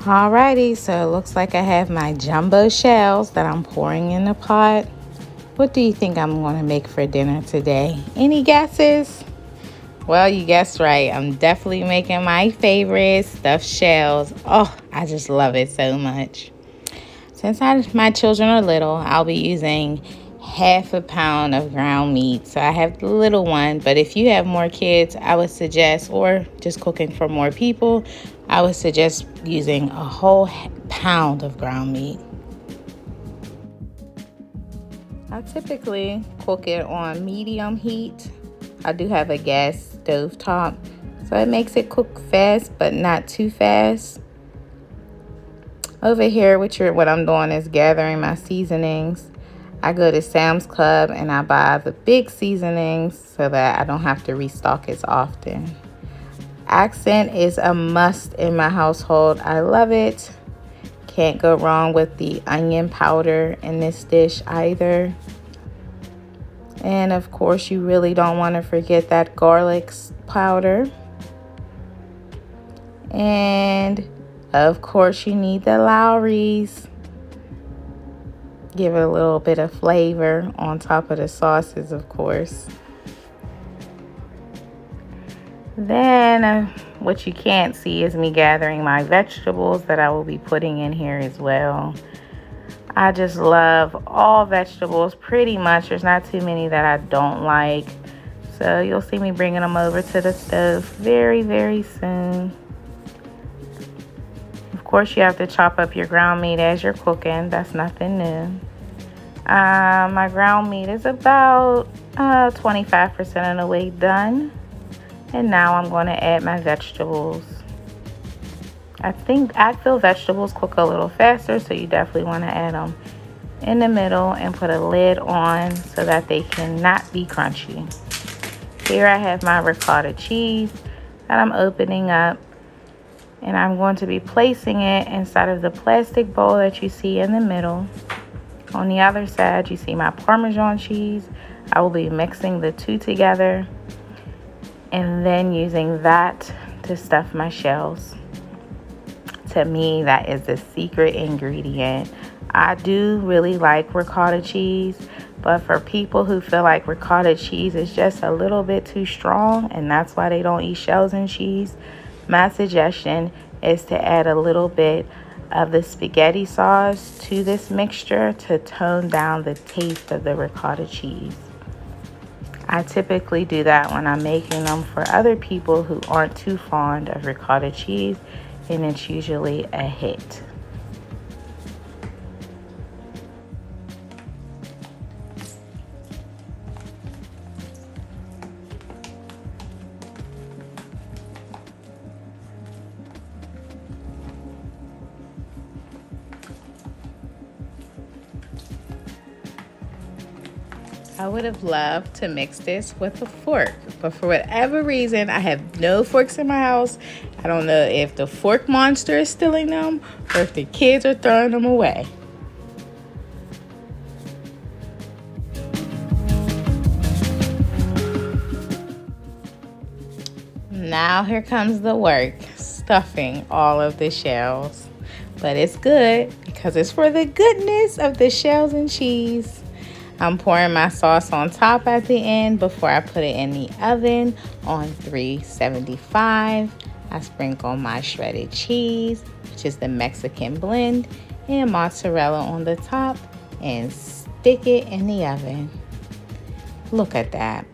Alrighty, so it looks like I have my jumbo shells that I'm pouring in the pot. What do you think I'm going to make for dinner today? Any guesses? Well, you guessed right. I'm definitely making my favorite stuffed shells. Oh, I just love it so much. Since my children are little, I'll be using half a pound of ground meat. So I have the little one, but if you have more kids, I would suggest, or just cooking for more people, I would suggest using a whole pound of ground meat. I typically cook it on medium heat. I do have a gas stove top, so it makes it cook fast, but not too fast. Over here, what I'm doing is gathering my seasonings. I go to Sam's Club and I buy the big seasonings so that I don't have to restock as often. Accent is a must in my household. I love it. Can't go wrong with the onion powder in this dish either. And of course, you really don't want to forget that garlic powder. And of course, you need the Lawry's. Give it a little bit of flavor on top of the sauces, of course. Then what you can't see is me gathering my vegetables that I will be putting in here as well. I just love all vegetables pretty much. There's not too many that I don't like. So you'll see me bringing them over to the stove very, very soon. Of course, you have to chop up your ground meat as you're cooking. That's nothing new. My ground meat is about 25% of the way done. And now I'm going to add my vegetables. I feel vegetables cook a little faster, so you definitely want to add them in the middle and put a lid on so that they cannot be crunchy. Here I have my ricotta cheese that I'm opening up, and I'm going to be placing it inside of the plastic bowl that you see in the middle. On the other side, you see my Parmesan cheese. I will be mixing the two together and then using that to stuff my shells. To me, that is the secret ingredient. I do really like ricotta cheese, but for people who feel like ricotta cheese is just a little bit too strong and that's why they don't eat shells and cheese, my suggestion is to add a little bit of the spaghetti sauce to this mixture to tone down the taste of the ricotta cheese. I typically do that when I'm making them for other people who aren't too fond of ricotta cheese, and it's usually a hit. I would have loved to mix this with a fork, but for whatever reason, I have no forks in my house. I don't know if the fork monster is stealing them or if the kids are throwing them away. Now here comes the work, stuffing all of the shells. But it's good because it's for the goodness of the shells and cheese. I'm pouring my sauce on top at the end before I put it in the oven on 375. I sprinkle my shredded cheese, which is the Mexican blend, and mozzarella on the top and stick it in the oven. Look at that.